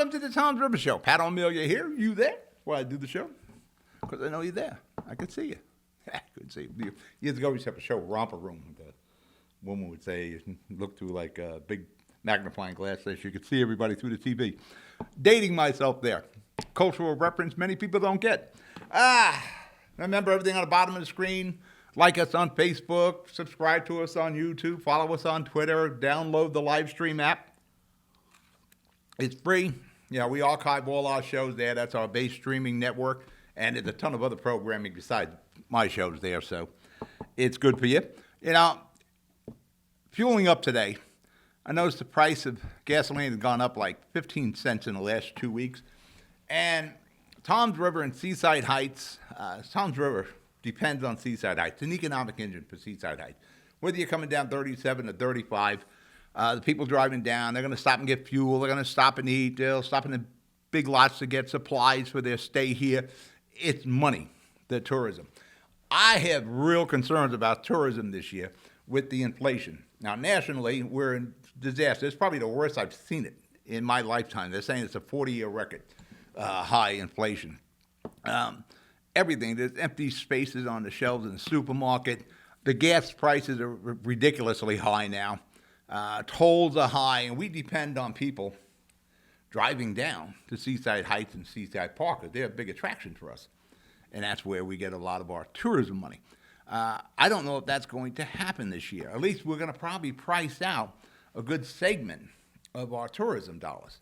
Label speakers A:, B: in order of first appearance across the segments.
A: welcome to the Tom's River Show. Pat O Melia here. You there? That's why I do the show. Because I know you're there. I can see you. Good to see you. Years ago, we used to have a show, Romper Room. The woman would say, you look through like a big magnifying glass so you could see everybody through the TV. Dating myself there. Cultural reference many people don't get. Remember everything on the bottom of the screen. Like us on Facebook, subscribe to us on YouTube, follow us on Twitter, download the live stream app. It's free. We archive all our shows there. That's our base streaming network. And there's a ton of other programming besides my shows there, so it's good for you. Fueling up today, I noticed the price of gasoline has gone up like 15 cents in the last 2 weeks. And Tom's River and Seaside Heights, Tom's River depends on Seaside Heights. It's an economic engine for Seaside Heights. Whether you're coming down 37 or 35, the people driving down, they're going to stop and get fuel. They're going to stop and eat. They'll stop in the big lots to get supplies for their stay here. It's money, the tourism. I have real concerns about tourism this year with the inflation. Now, nationally, we're in disaster. It's probably the worst I've seen it in my lifetime. They're saying it's a 40-year record, high inflation. Everything. There's empty spaces on the shelves in the supermarket. The gas prices are ridiculously high now. Tolls are high, and we depend on people driving down to Seaside Heights and Seaside Park. They're a big attraction for us, and that's where we get a lot of our tourism money. I don't know if that's going to happen this year. At least we're going to probably price out a good segment of our tourism dollars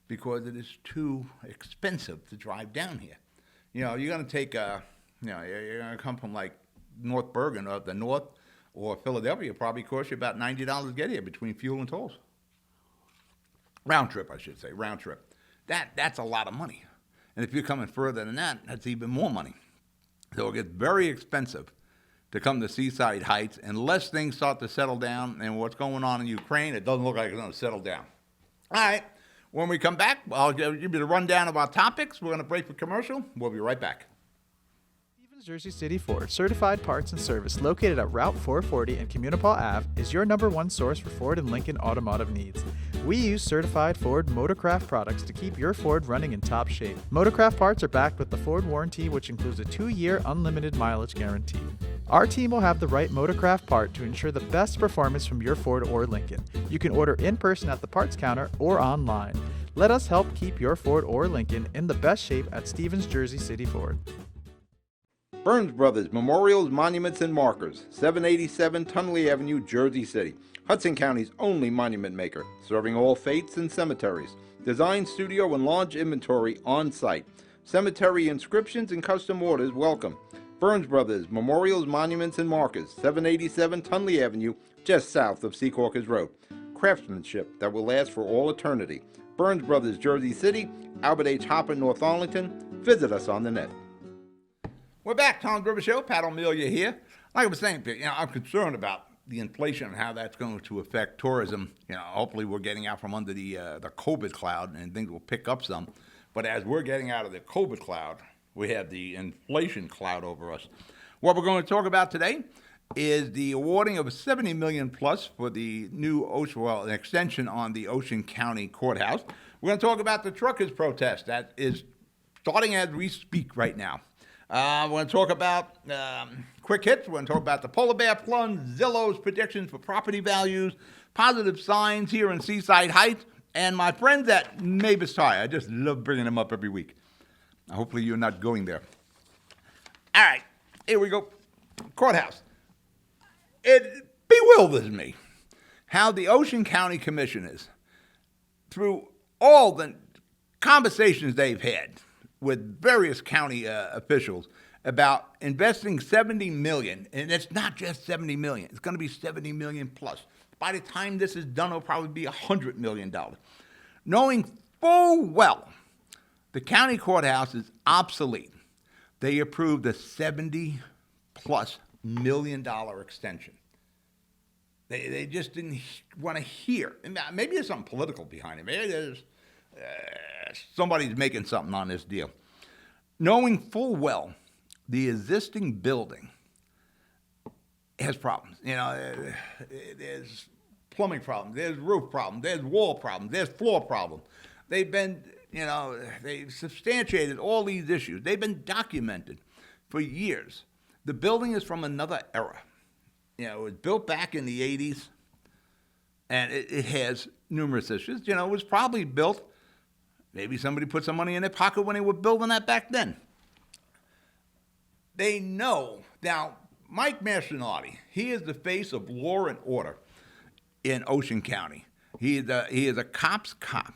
A: because it is too expensive to drive down here. You're going to take you're going to come from like North Bergen or the north or Philadelphia, probably cost you about $90 to get here between fuel and tolls. Round trip, I should say, round trip. That's a lot of money. And if you're coming further than that, that's even more money. So it gets very expensive to come to Seaside Heights unless things start to settle down. And what's going on in Ukraine, it doesn't look like it's going to settle down. All right. When we come back, I'll give you the rundown of our topics. We're going to break for commercial. We'll be right back.
B: Stevens Jersey City Ford Certified Parts and Service, located at Route 440 and Communipaw Ave, is your #1 source for Ford and Lincoln automotive needs. We use certified Ford Motorcraft products to keep your Ford running in top shape. Motorcraft parts are backed with the Ford warranty, which includes a 2-year unlimited mileage guarantee. Our team will have the right Motorcraft part to ensure the best performance from your Ford or Lincoln. You can order in person at the parts counter or online. Let us help keep your Ford or Lincoln in the best shape at Stevens Jersey City Ford.
A: Burns Brothers Memorials, Monuments, and Markers, 787 Tunley Avenue, Jersey City. Hudson County's only monument maker, serving all faiths and cemeteries. Design, studio, and large inventory on site. Cemetery inscriptions and custom orders welcome. Burns Brothers Memorials, Monuments, and Markers, 787 Tunley Avenue, just south of Secaucus Road. Craftsmanship that will last for all eternity. Burns Brothers, Jersey City, Albert H. Hopper, North Arlington. Visit us on the net. We're back, Tom's River Show. Pat O Melia here. Like I was saying, I'm concerned about the inflation and how that's going to affect tourism. Hopefully we're getting out from under the COVID cloud and things will pick up some. But as we're getting out of the COVID cloud, we have the inflation cloud over us. What we're going to talk about today is the awarding of $70 million plus for the new an extension on the Ocean County Courthouse. We're going to talk about the truckers' protest that is starting as we speak right now. We're going to talk about quick hits. We're going to talk about the polar bear plunge, Zillow's predictions for property values, positive signs here in Seaside Heights, and my friends at Mavis Tire. I just love bringing them up every week. Hopefully you're not going there. All right, here we go. Courthouse. It bewilders me how the Ocean County Commissioners, through all the conversations they've had with various county officials about investing $70 million, and it's not just $70 million. It's going to be $70 million plus. By the time this is done, it'll probably be $100 million. Knowing full well the county courthouse is obsolete, they approved a $70+ million extension. They just didn't want to hear. And maybe there's something political behind it. Maybe there's somebody's making something on this deal. Knowing full well the existing building has problems. There's plumbing problems, there's roof problems, there's wall problems, there's floor problems. They've been They've substantiated all these issues. They've been documented for years. The building is from another era. It was built back in the 80s, and it has numerous issues. It was probably built, maybe somebody put some money in their pocket when they were building that back then. They know. Now, Mike Mastronardi, he is the face of law and order in Ocean County. He is a cop's cop.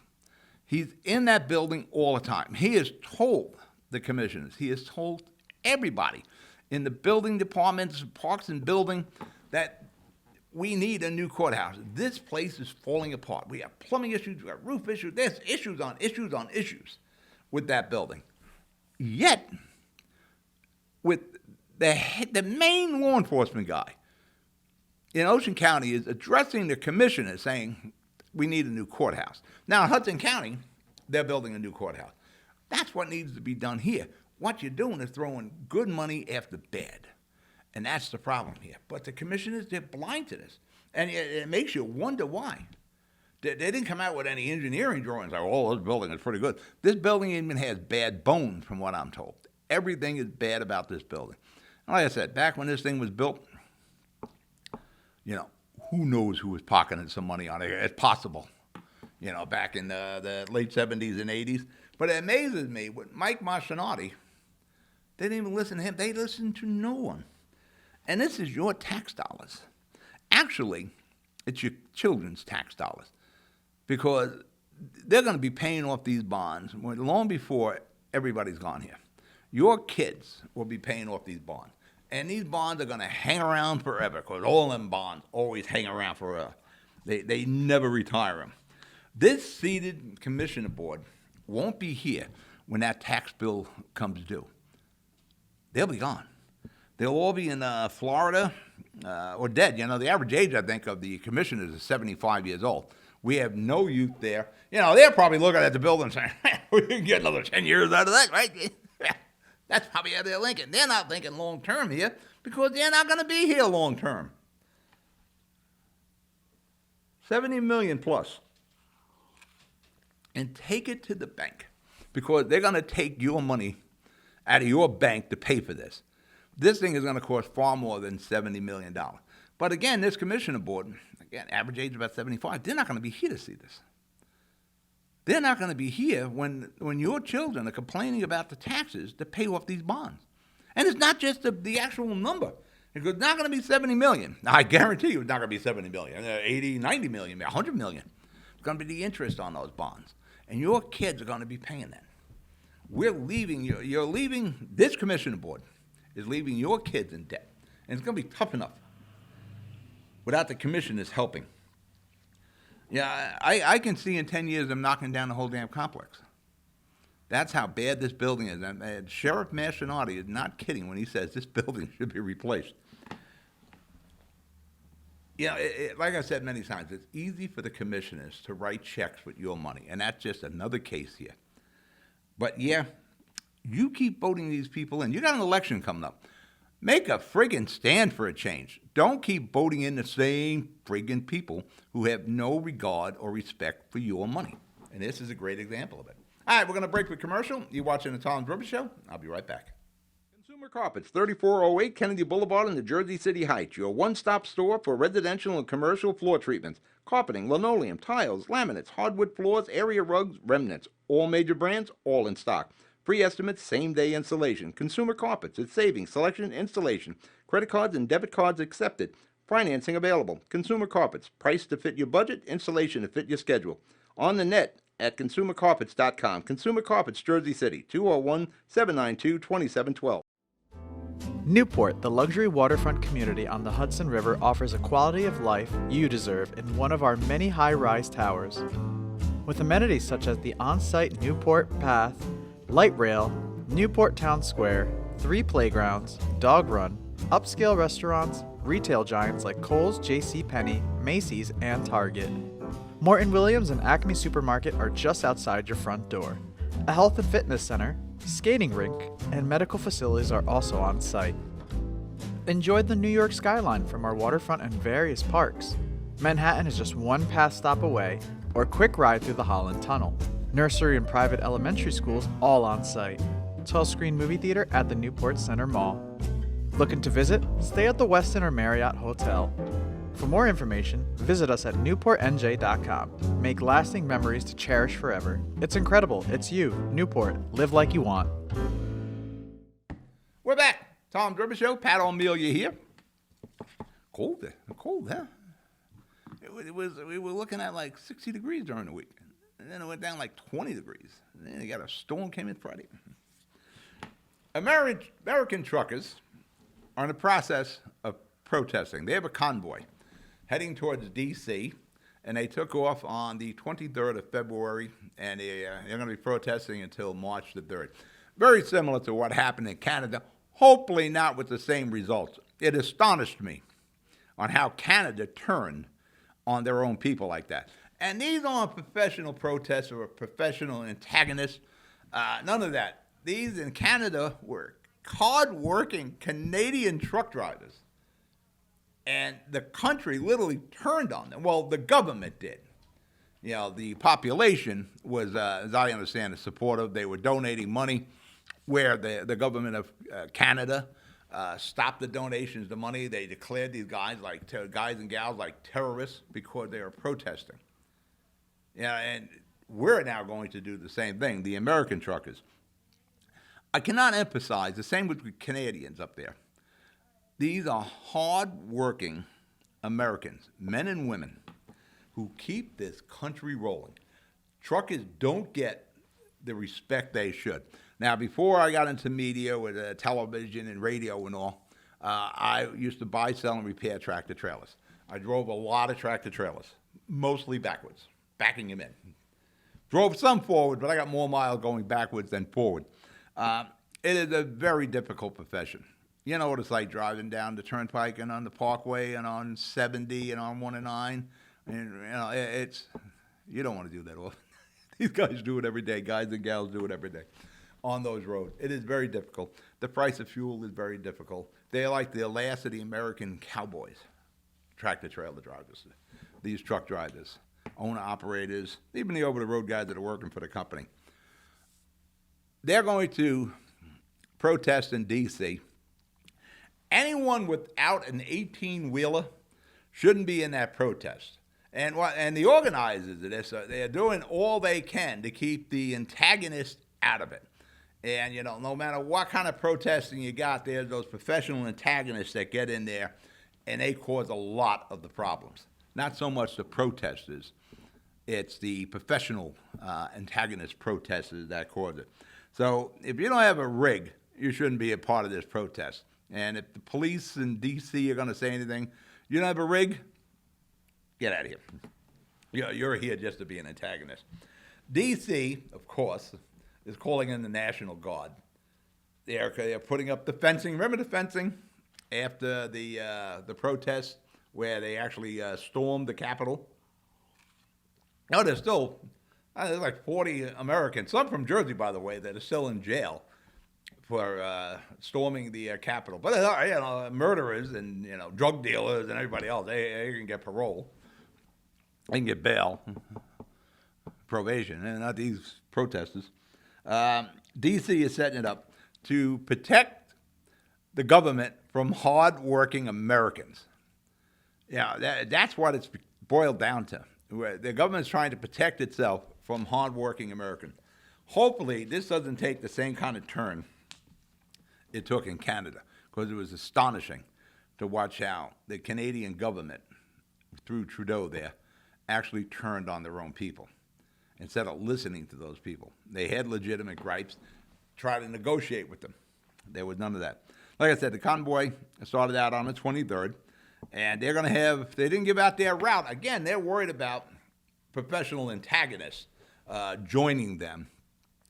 A: He's in that building all the time. He has told the commissioners, he has told everybody in the building departments, parks and building, that we need a new courthouse. This place is falling apart. We have plumbing issues, we have roof issues. There's issues on issues on issues with that building. Yet, with the main law enforcement guy in Ocean County is addressing the commissioners saying, we need a new courthouse. Now, in Hudson County, they're building a new courthouse. That's what needs to be done here. What you're doing is throwing good money after bad. And that's the problem here. But the commissioners, they're blind to this. And it makes you wonder why. They didn't come out with any engineering drawings like, oh, this building is pretty good. This building even has bad bones, from what I'm told. Everything is bad about this building. And like I said, back when this thing was built, who knows who was pocketing some money on it. It's possible, back in the late 70s and 80s. But it amazes me, with Mike Mastronardi, they didn't even listen to him. They listened to no one. And this is your tax dollars. Actually, it's your children's tax dollars, because they're going to be paying off these bonds long before everybody's gone here. Your kids will be paying off these bonds. And these bonds are going to hang around forever, because all them bonds always hang around forever. They never retire them. This seated commissioner board won't be here when that tax bill comes due. They'll be gone. They'll all be in Florida or dead. The average age, I think, of the commissioners is 75 years old. We have no youth there. They're probably looking at the building saying, we can get another 10 years out of that, right? That's probably how they're thinking. They're not thinking long term here, because they're not going to be here long term. 70 million plus. And take it to the bank, because they're going to take your money out of your bank to pay for this. This thing is going to cost far more than $70 million. But again, this commissioner board, again, average age about 75, they're not going to be here to see this. They're not going to be here when your children are complaining about the taxes to pay off these bonds. And it's not just the actual number. It's not going to be 70 million. Now, I guarantee you it's not going to be 70 million, 80, 90 million, 100 million. It's going to be the interest on those bonds. And your kids are going to be paying that. You're leaving, this commissioner board is leaving your kids in debt. And it's going to be tough enough without the commissioners helping. Yeah, I can see in 10 years them knocking down the whole damn complex. That's how bad this building is. And Sheriff Mastronardi is not kidding when he says this building should be replaced. Like I said many times, it's easy for the commissioners to write checks with your money, and that's just another case here. But yeah, you keep voting these people in. You got an election coming up. Make a friggin' stand for a change. Don't keep voting in the same friggin' people who have no regard or respect for your money. And this is a great example of it. All right, we're going to break for commercial. You're watching the Tom's Rubber Show. I'll be right back. Consumer Carpets, 3408 Kennedy Boulevard in the Jersey City Heights. Your one-stop store for residential and commercial floor treatments. Carpeting, linoleum, tiles, laminates, hardwood floors, area rugs, remnants. All major brands, all in stock. Free estimates, same-day installation. Consumer Carpets, it's savings, selection, installation. Credit cards and debit cards accepted. Financing available. Consumer Carpets, price to fit your budget, installation to fit your schedule. On the net at consumercarpets.com. Consumer Carpets, Jersey City, 201-792-2712.
B: Newport, the luxury waterfront community on the Hudson River, offers a quality of life you deserve in one of our many high-rise towers. With amenities such as the on-site Newport Path, light rail, Newport Town Square, 3 playgrounds, dog run, upscale restaurants, retail giants like Kohl's, JCPenney, Macy's, and Target. Morton Williams and Acme Supermarket are just outside your front door. A health and fitness center, skating rink, and medical facilities are also on site. Enjoy the New York skyline from our waterfront and various parks. Manhattan is just one pass stop away, or quick ride through the Holland Tunnel. Nursery and private elementary schools all on site. 12-screen movie theater at the Newport Center Mall. Looking to visit? Stay at the Westin or Marriott Hotel. For more information, visit us at newportnj.com. Make lasting memories to cherish forever. It's incredible. It's you, Newport. Live like you want.
A: We're back. Tom Dribber Show. Pat O Melia here. Cold, huh? We were looking at like 60 degrees during the week. And then it went down like 20 degrees. And then you got a storm came in Friday. American truckers are in the process of protesting. They have a convoy heading towards D.C., and they took off on the 23rd of February, and they're going to be protesting until March the 3rd. Very similar to what happened in Canada, hopefully not with the same results. It astonished me on how Canada turned on their own people like that. And these aren't professional protests or professional antagonists. None of that. These in Canada were hard-working Canadian truck drivers. And the country literally turned on them. Well, the government did. You know, the population was, as I understand it, supportive. They were donating money where the government of Canada stopped the donations to money. They declared these guys and gals like terrorists because they were protesting. Yeah, and we're now going to do the same thing, the American truckers. I cannot emphasize, the same with Canadians up there. These are hard-working Americans, men and women, who keep this country rolling. Truckers don't get the respect they should. Now, before I got into media with television and radio and all, I used to buy, sell, and repair tractor trailers. I drove a lot of tractor trailers, mostly backwards, backing them in. Drove some forward, but I got more miles going backwards than forward. It is a very difficult profession. You know what it's like driving down the Turnpike and on the Parkway and on 70 and on 109. And, you know, you don't want to do that often. These guys do it every day. Guys and gals do it every day on those roads. It is very difficult. The price of fuel is very difficult. They're like the last of the American cowboys, tractor trailer drivers, these truck drivers, owner-operators, even the over-the-road guys that are working for the company. They're going to protest in D.C. Anyone without an 18-wheeler shouldn't be in that protest. And the organizers of this, they're doing all they can to keep the antagonists out of it. And, you know, no matter what kind of protesting you got, there's those professional antagonists that get in there, and they cause a lot of the problems. Not so much the protesters. It's the professional antagonist protesters that cause it. So if you don't have a rig, you shouldn't be a part of this protest. And if the police in D.C. are going to say anything, you don't have a rig, get out of here. You're here just to be an antagonist. D.C., of course, is calling in the National Guard. They're putting up the fencing. Remember the fencing after the protest where they actually stormed the Capitol? No, there's still there's like 40 Americans, some from Jersey, by the way, that are still in jail for storming the Capitol. But murderers and drug dealers and everybody else, they can get parole. They can get bail, probation, and not these protesters. D.C. is setting it up to protect the government from hard-working Americans. That's what it's boiled down to. The government's trying to protect itself from hard-working Americans. Hopefully, this doesn't take the same kind of turn it took in Canada, because it was astonishing to watch how the Canadian government, through Trudeau there, actually turned on their own people instead of listening to those people. They had legitimate gripes, tried to negotiate with them. There was none of that. Like I said, the convoy started out on the 23rd, and they're going to have, they didn't give out their route. Again, they're worried about professional antagonists joining them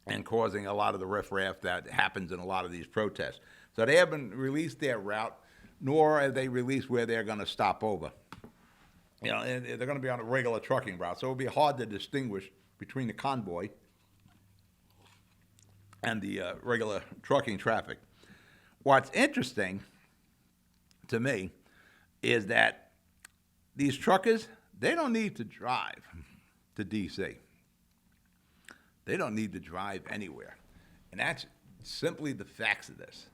A: and causing a lot of the riffraff that happens in a lot of these protests. So they haven't released their route, nor have they released where they're going to stop over. And they're going to be on a regular trucking route, so it'll be hard to distinguish between the convoy and the regular trucking traffic. What's interesting to me is that these truckers, they don't need to drive to D.C. They don't need to drive anywhere. And that's simply the facts of this.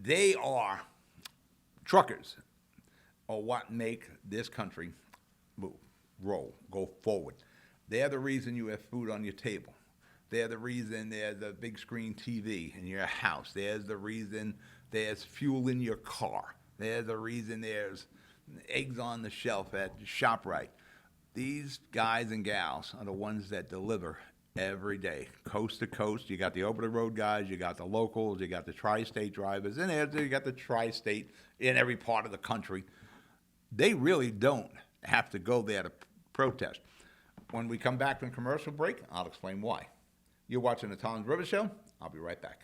A: They are truckers are what make this country move, roll, go forward. They're the reason you have food on your table. They're the reason there's a big screen TV in your house. There's the reason there's fuel in your car. They're the reason there's eggs on the shelf at ShopRite. These guys and gals are the ones that deliver every day, coast to coast. You got the over-the-road guys, you got the locals, you got the tri-state drivers, and you got the tri-state in every part of the country. They really don't have to go there to protest. When we come back from commercial break, I'll explain why. You're watching the Tom's River Show. I'll be right back.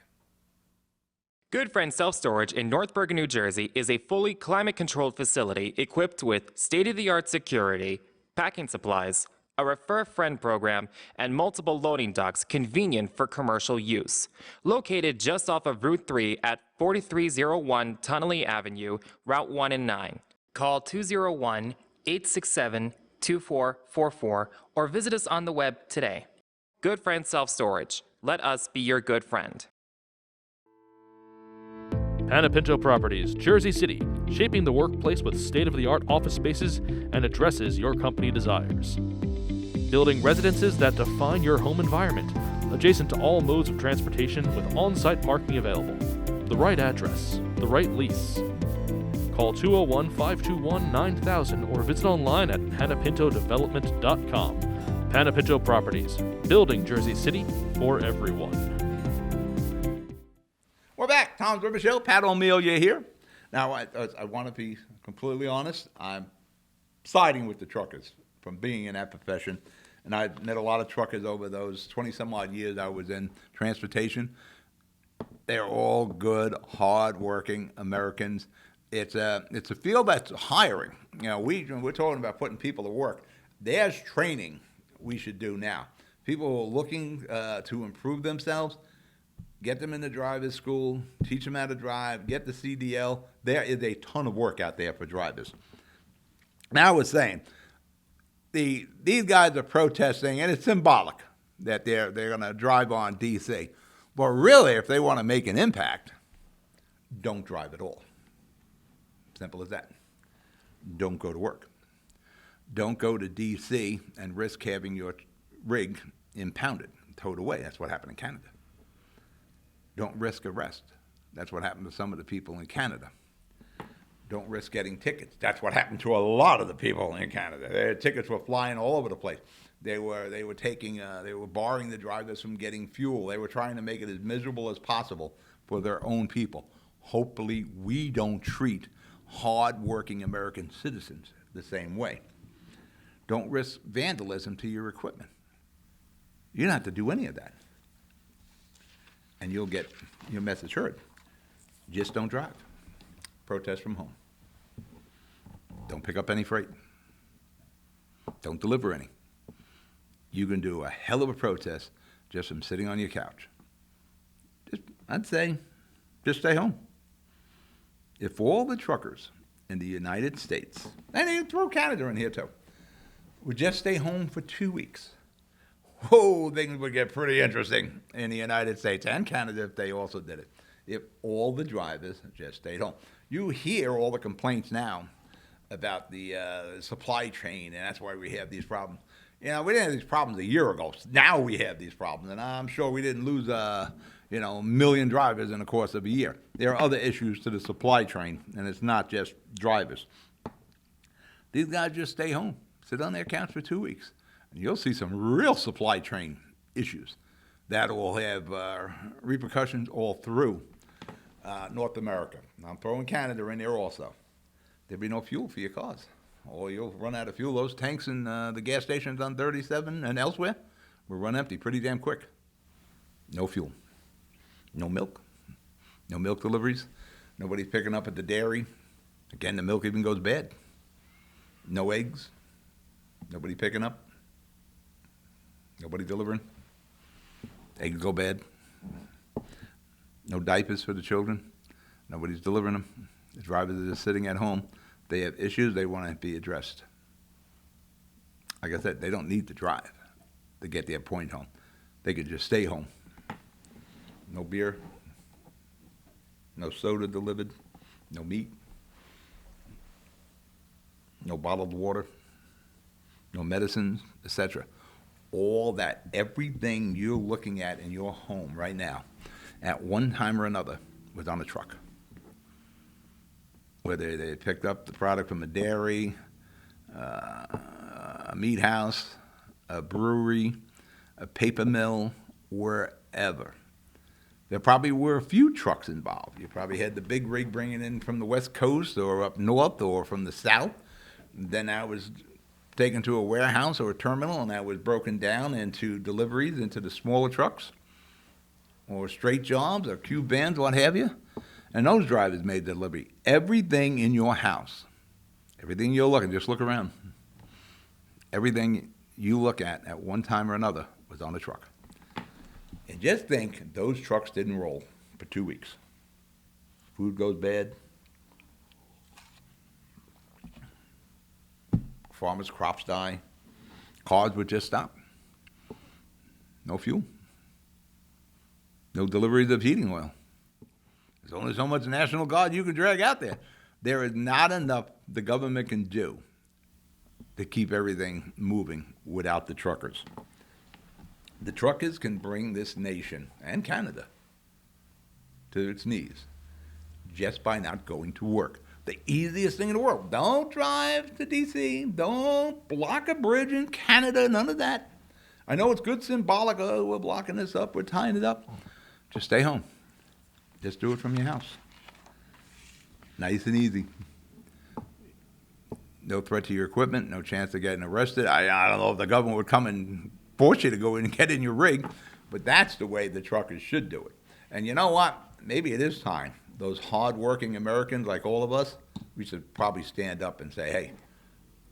C: Good Friend Self Storage in North Bergen, New Jersey is a fully climate-controlled facility equipped with state-of-the-art security, packing supplies, a Refer a Friend program, and multiple loading docks convenient for commercial use. Located just off of Route 3 at 4301 Tunnelly Avenue, Route 1 and 9. Call 201-867-2444 or visit us on the web today. Good Friend Self Storage. Let us be your good friend.
D: Panapinto Properties, Jersey City, shaping the workplace with state-of-the-art office spaces and addresses your company desires. Building residences that define your home environment, adjacent to all modes of transportation with on-site parking available. The right address, the right lease. Call 201-521-9000 or visit online at panapintodevelopment.com. Panapinto Properties, building Jersey City for everyone.
A: We're back. Tom's River Show. Pat O Melia here. Now, I want to be completely honest. I'm siding with the truckers from being in that profession. And I've met a lot of truckers over those 20-some-odd years I was in transportation. They're all good, hard-working Americans. It's a field that's hiring. You know, we're talking about putting people to work. There's training we should do now. People who are looking to improve themselves, get them into driver's school, teach them how to drive, get the CDL. There is a ton of work out there for drivers. Now I was saying, these guys are protesting, and it's symbolic that they're going to drive on D.C. But really, if they want to make an impact, don't drive at all. Simple as that. Don't go to work. Don't go to D.C. and risk having your rig impounded, towed away. That's what happened in Canada. Don't risk arrest. That's what happened to some of the people in Canada. Don't risk getting tickets. That's what happened to a lot of the people in Canada. Their tickets were flying all over the place. They were barring the drivers from getting fuel. They were trying to make it as miserable as possible for their own people. Hopefully, we don't treat hard-working American citizens the same way. Don't risk vandalism to your equipment. You don't have to do any of that. And you'll get your message heard. Just don't drive. Protest from home. Don't pick up any freight. Don't deliver any. You can do a hell of a protest just from sitting on your couch. I'd say, just stay home. If all the truckers in the United States, and you throw Canada in here too, would just stay home for 2 weeks, whoa, things would get pretty interesting in the United States and Canada if they also did it. If all the drivers just stayed home. You hear all the complaints now about the supply chain, and that's why we have these problems. You know, we didn't have these problems a year ago. Now we have these problems, and I'm sure we didn't lose, a million drivers in the course of a year. There are other issues to the supply chain, and it's not just drivers. These guys just stay home, sit on their couch for 2 weeks, and you'll see some real supply chain issues that will have repercussions all through North America. I'm throwing Canada in there also. There'll be no fuel for your cars, or you'll run out of fuel. Those tanks in the gas stations on 37 and elsewhere will run empty pretty damn quick. No fuel. No milk. No milk deliveries. Nobody's picking up at the dairy. Again, the milk even goes bad. No eggs. Nobody picking up. Nobody delivering. Eggs go bad. No diapers for the children. Nobody's delivering them. The drivers are just sitting at home. They have issues they want to be addressed. Like I said, they don't need to drive to get their point home. they could just stay home. No beer, no soda delivered, no meat, no bottled water, no medicines, etc. All that, everything you're looking at in your home right now, at one time or another, was on a truck. Whether they picked up the product from a dairy, a meat house, a brewery, a paper mill, wherever. There probably were a few trucks involved. You probably had the big rig bringing in from the West Coast or up north or from the south. Then that was taken to a warehouse or a terminal, and that was broken down into deliveries into the smaller trucks or straight jobs or cube vans, what have you. And those drivers made the delivery. Everything in your house, everything you're looking, just look around. Everything you look at one time or another, was on a truck. And just think, those trucks didn't roll for 2 weeks. Food goes bad. Farmers' crops die. Cars would just stop. No fuel. No deliveries of heating oil. There's only so much National Guard you can drag out there. There is not enough the government can do to keep everything moving without the truckers. The truckers can bring this nation and Canada to its knees just by not going to work. The easiest thing in the world. Don't drive to D.C. Don't block a bridge in Canada. None of that. I know it's good symbolic. Oh, we're blocking this up. We're tying it up. Just stay home. Just do it from your house. Nice and easy. No threat to your equipment. No chance of getting arrested. I don't know if the government would come and force you to go in and get in your rig, but that's the way the truckers should do it. And you know what? Maybe it is time. Those hard-working Americans like all of us, we should probably stand up and say, hey,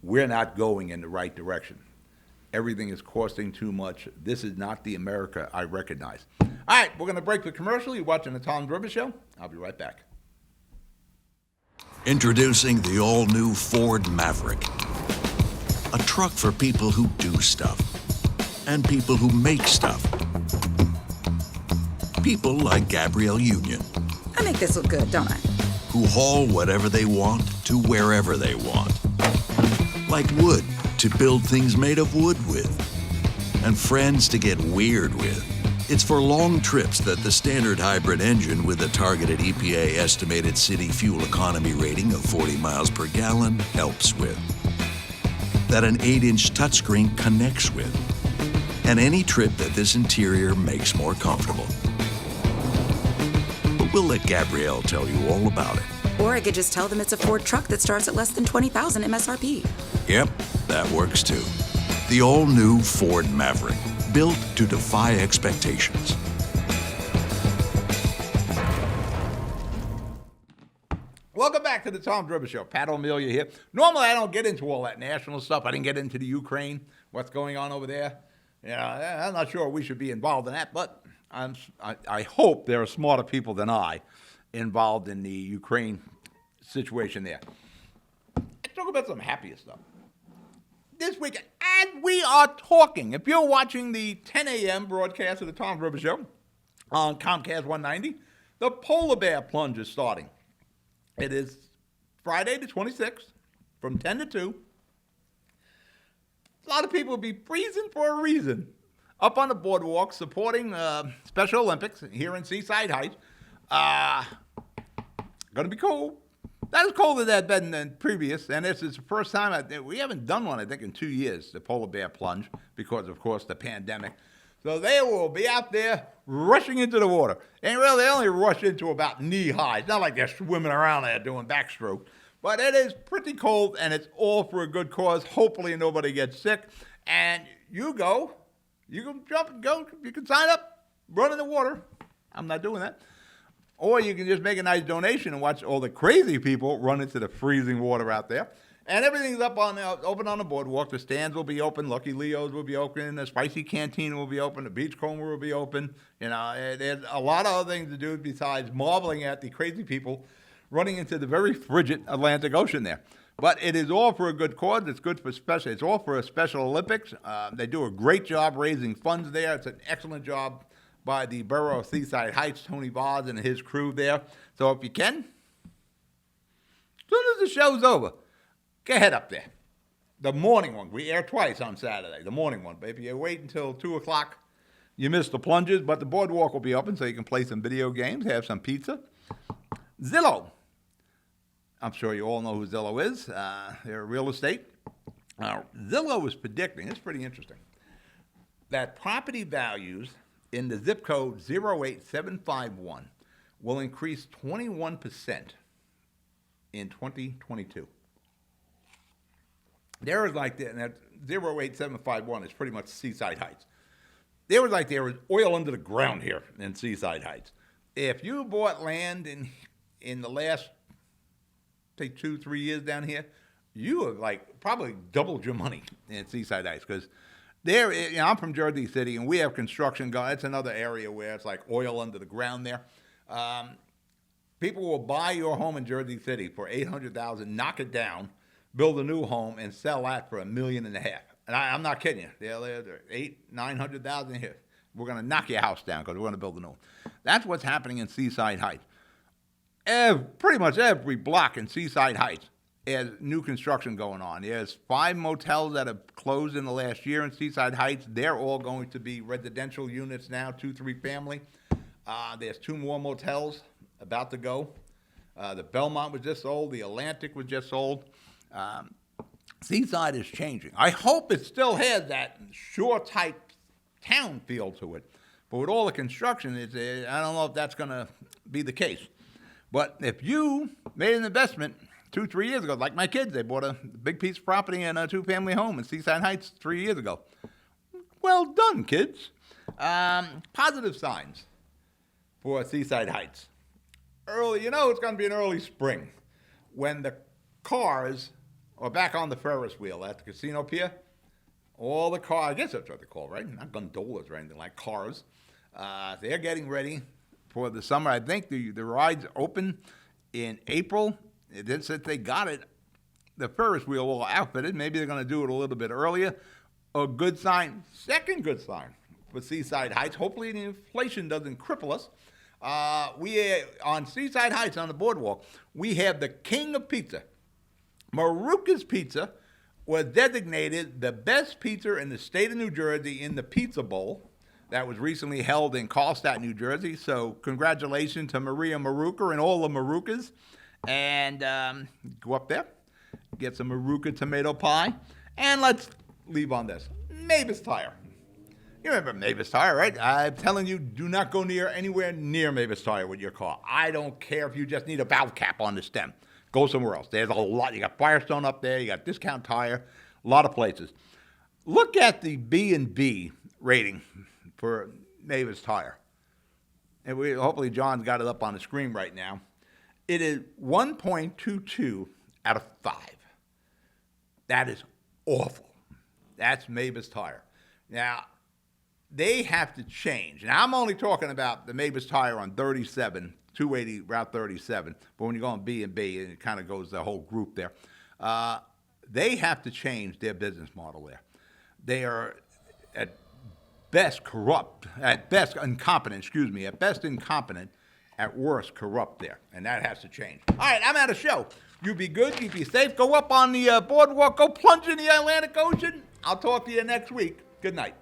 A: we're not going in the right direction. Everything is costing too much. This is not the America I recognize. All right, we're going to break the commercial. You're watching the Tom Driver Show. I'll be right back.
E: Introducing the all-new Ford Maverick. A truck for people who do stuff. And people who make stuff. People like Gabrielle Union.
F: I make this look good, don't I?
E: Who haul whatever they want to wherever they want. Like wood to build things made of wood with. And friends to get weird with. It's for long trips that the standard hybrid engine with a targeted EPA estimated city fuel economy rating of 40 miles per gallon helps with. That an 8-inch touchscreen connects with. And any trip that this interior makes more comfortable. But we'll let Gabrielle tell you all about it.
F: Or I could just tell them it's a Ford truck that starts at less than $20,000 MSRP.
E: Yep, that works too. The all-new Ford Maverick, built to defy expectations.
A: Welcome back to the Tom Driver Show. Pat O Melia here. Normally, I don't get into all that national stuff. I didn't get into the Ukraine, what's going on over there. You know, I'm not sure we should be involved in that, but I hope there are smarter people than I involved in the Ukraine situation there. Let's talk about some happier stuff. This weekend, as we are talking, if you're watching the 10 a.m. broadcast of the Tom Driver Show on Comcast 190, the polar bear plunge is starting. It is Friday the 26th from 10 to 2. A lot of people will be freezing for a reason. Up on the boardwalk supporting Special Olympics here in Seaside Heights. Going to be cold. Not as cold as that been than previous, and this is the first time we haven't done one, I think, in 2 years, the polar bear plunge, because, of course, the pandemic. So they will be out there rushing into the water. And really, they only rush into about knee-high. It's not like they're swimming around there doing backstroke. But it is pretty cold, and it's all for a good cause. Hopefully nobody gets sick. And you go. You can jump and go. You can sign up, run in the water. I'm not doing that. Or you can just make a nice donation and watch all the crazy people run into the freezing water out there. And everything's open on the boardwalk. The stands will be open. Lucky Leo's will be open. The Spicy Canteen will be open. The Beachcomber will be open. You know, there's a lot of other things to do besides marveling at the crazy people running into the very frigid Atlantic Ocean there. But it is all for a good cause. It's good for special. It's all for a Special Olympics. They do a great job raising funds there. It's an excellent job by the Borough of Seaside Heights, Tony Vaz and his crew there. So if you can, as soon as the show's over, go ahead up there. The morning one. We air twice on Saturday. The morning one. But if you wait until 2 o'clock, you miss the plunges. But the boardwalk will be open so you can play some video games, have some pizza. Zillow. I'm sure you all know who Zillow is. They're real estate. Zillow is predicting, it's pretty interesting, that property values in the zip code 08751 will increase 21% in 2022. There is like that, and that 08751 is pretty much Seaside Heights. There was oil under the ground here in Seaside Heights. If you bought land in the last, say, 2-3 years down here, you have like probably doubled your money in Seaside Heights because there. I'm from Jersey City, and we have construction going. It's another area where it's like oil under the ground there. People will buy your home in Jersey City for $800,000, knock it down, build a new home, and sell that for $1.5 million. And I'm not kidding you. They're $800,000-900,000 here. We're going to knock your house down because we're going to build a new one. That's what's happening in Seaside Heights. Pretty much every block in Seaside Heights has new construction going on. There's 5 motels that have closed in the last year in Seaside Heights. They're all going to be residential units now, 2-3 family. There's 2 more motels about to go. The Belmont was just sold. The Atlantic was just sold. Seaside is changing. I hope it still has that shore-type town feel to it. But with all the construction, I don't know if that's going to be the case. But if you made an investment 2-3 years ago, like my kids, they bought a big piece of property and a 2-family home in Seaside Heights 3 years ago. Well done, kids. Positive signs for Seaside Heights. Early, it's going to be an early spring when the cars are back on the Ferris wheel at the casino pier. All the cars, I guess that's what they're called, right? Not gondolas or anything, like cars. They're getting ready for the summer. I think the rides open in April. It said they got it. The Ferris wheel all outfitted. Maybe they're going to do it a little bit earlier. A good sign. Second good sign for Seaside Heights. Hopefully the inflation doesn't cripple us. On Seaside Heights on the boardwalk, we have the king of pizza. Maruca's Pizza was designated the best pizza in the state of New Jersey in the Pizza Bowl that was recently held in Carlstadt, New Jersey. So congratulations to Maria Maruca and all the Marucas. And go up there, get some Maruca tomato pie. And let's leave on this. Mavis Tire. You remember Mavis Tire, right? I'm telling you, do not go anywhere near Mavis Tire with your car. I don't care if you just need a valve cap on the stem. Go somewhere else. There's a lot. You got Firestone up there. You got Discount Tire. A lot of places. Look at the B&B rating for Mavis Tire. And hopefully John's got it up on the screen right now. It is 1.22 out of 5. That is awful. That's Mavis Tire. Now, they have to change. Now, I'm only talking about the Mavis Tire on 37, 280 Route 37. But when you go on B&B, it kind of goes the whole group there. They have to change their business model there. They are at best corrupt, at best incompetent, at worst corrupt there. And that has to change. All right, I'm out of show. You be good, you be safe. Go up on the boardwalk, go plunge in the Atlantic Ocean. I'll talk to you next week. Good night.